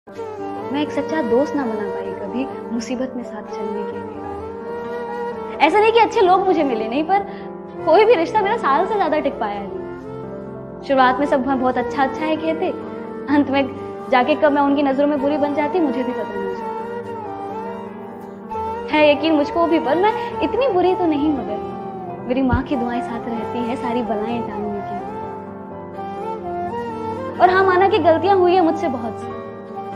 मैं एक सच्चा दोस्त ना बना पाई कभी मुसीबत में साथ चलने के लिए। ऐसा नहीं कि अच्छे लोग मुझे मिले नहीं, पर कोई भी रिश्ता मेरा साल से ज्यादा टिक पाया नहीं। शुरुआत में सब बहुत अच्छा है कहते, अंत में जाके कब मैं उनकी नजरों में बुरी बन जाती मुझे भी पता नहीं चलता। है यकीन मुझको भी, पर मैं इतनी बुरी तो नहीं, मगर मेरी माँ की दुआएं साथ रहती है सारी बलाएं टालने की। और हाँ माना कि गलतियां हुई है मुझसे बहुत सी,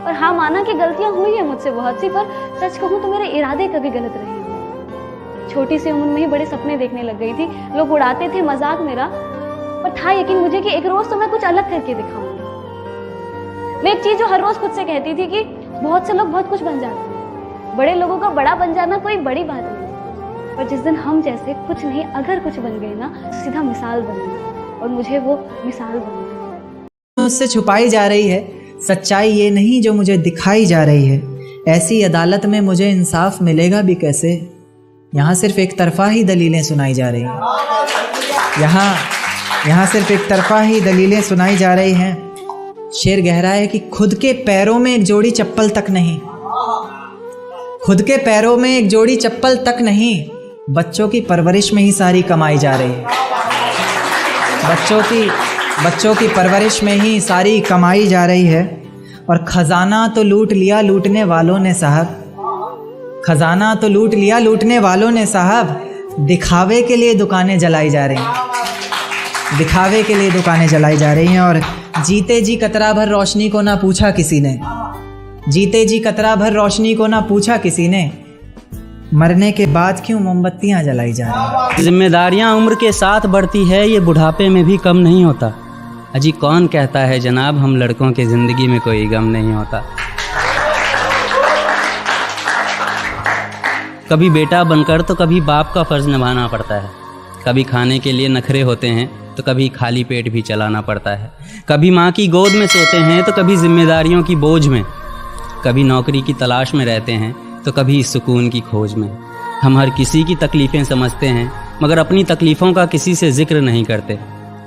पर हाँ माना कि गलतियां हुई है मुझसे बहुत सी, पर सच कहूं तो मेरे इरादे कभी गलत रहे हैं। छोटी सी उम्र में ही बड़े सपने देखने लग गई थी, लोग उड़ाते थे मजाक मेरा, पर था यकीन मुझे कि एक रोज तो मैं कुछ अलग करके दिखाऊंगी। मैं एक चीज जो हर रोज खुद से कहती थी कि बहुत से लोग बहुत कुछ बन जाते हैं, बड़े लोगों का बड़ा बन जाना कोई बड़ी बात नहीं, पर जिस दिन हम जैसे कुछ नहीं अगर कुछ बन गए ना तो सीधा मिसाल बन गई, और मुझे वो मिसाल बन गई। मुझसे छुपाई जा रही है सच्चाई ये नहीं जो मुझे दिखाई जा रही है। ऐसी अदालत में मुझे इंसाफ मिलेगा भी कैसे? यहाँ सिर्फ एक तरफा ही दलीलें सुनाई जा रही हैं। यहाँ सिर्फ एक तरफा ही दलीलें सुनाई जा रही हैं। शेर गहरा है कि खुद के पैरों में एक जोड़ी चप्पल तक नहीं, खुद के पैरों में एक जोड़ी चप्पल तक नहीं, बच्चों की परवरिश में ही सारी कमाई जा रही है। बच्चों की परवरिश में ही सारी कमाई जा रही है। और खजाना तो लूट लिया लूटने वालों ने साहब, खजाना तो लूट लिया लूटने वालों ने साहब, दिखावे के लिए दुकानें जलाई जा रही हैं, दिखावे के लिए दुकानें जलाई जा रही हैं। और जीते जी कतरा भर रोशनी को ना पूछा किसी ने, जीते जी कतरा भर रोशनी को ना पूछा किसी ने, मरने के बाद क्यों मोमबत्तियां जलाई जा रही हैं। जिम्मेदारियां उम्र के साथ बढ़ती है, ये बुढ़ापे में भी कम नहीं होता। अजी कौन कहता है जनाब हम लड़कों की ज़िंदगी में कोई गम नहीं होता। कभी बेटा बनकर तो कभी बाप का फ़र्ज़ निभाना पड़ता है, कभी खाने के लिए नखरे होते हैं तो कभी खाली पेट भी चलाना पड़ता है, कभी माँ की गोद में सोते हैं तो कभी जिम्मेदारियों की बोझ में, कभी नौकरी की तलाश में रहते हैं तो कभी सुकून की खोज में। हम हर किसी की तकलीफ़ें समझते हैं मगर अपनी तकलीफ़ों का किसी से जिक्र नहीं करते।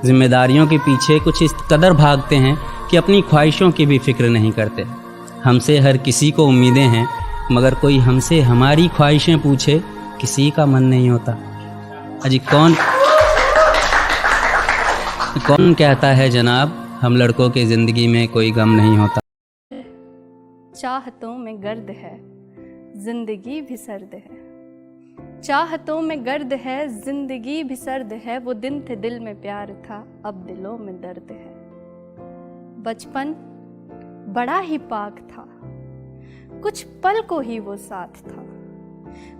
जिम्मेदारियों के पीछे कुछ इस कदर भागते हैं कि अपनी ख्वाहिशों की भी फिक्र नहीं करते। हमसे हर किसी को उम्मीदें हैं मगर कोई हमसे हमारी ख्वाहिशें पूछे किसी का मन नहीं होता। अजी कौन कहता है जनाब हम लड़कों की ज़िंदगी में कोई गम नहीं होता। चाहतों में गर्द है जिंदगी भी सर्द है, चाहतों में गर्द है जिंदगी भी सर्द है, वो दिन थे दिल में प्यार था अब दिलों में दर्द है। बचपन बड़ा ही पाक था, कुछ पल को ही वो साथ था,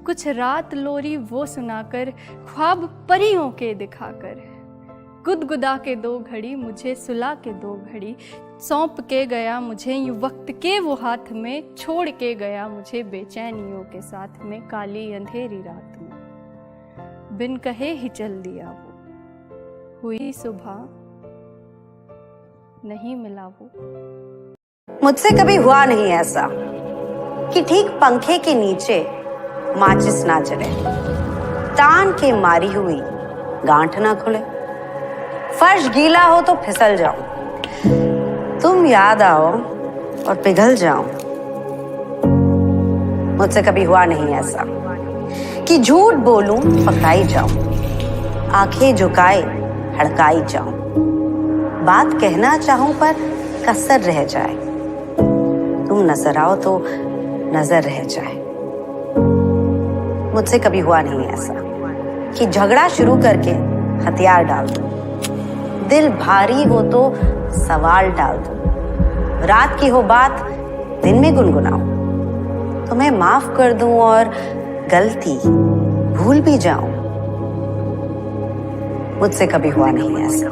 कुछ रात लोरी वो सुनाकर ख्वाब परियों के दिखाकर, गुदगुदा के दो घड़ी मुझे सुला के दो घड़ी, सौंप के गया मुझे यूं वक्त के वो हाथ में, छोड़ के गया मुझे बेचैनियों के साथ में, काली अंधेरी रात में बिन कहे ही चल दिया वो, हुई सुबह नहीं मिला वो। मुझसे कभी हुआ नहीं ऐसा कि ठीक पंखे के नीचे माचिस ना जले, तान के मारी हुई गांठ ना खुले, फर्श गीला हो तो फिसल जाऊं, तुम याद आओ और पिघल जाऊं। मुझसे कभी हुआ नहीं ऐसा कि झूठ बोलूं पकड़ाई जाऊं, आंखें झुकाए हड़काई जाऊं, बात कहना चाहूं पर कसर रह जाए, तुम नजर आओ तो नजर रह जाए। मुझसे कभी हुआ नहीं ऐसा कि झगड़ा शुरू करके हथियार डाल दूं, दिल भारी हो तो सवाल डाल दूं, रात की हो बात दिन में गुनगुनाऊं, तुम्हें माफ कर दूं और गलती भूल भी जाऊं। मुझसे कभी हुआ नहीं ऐसा।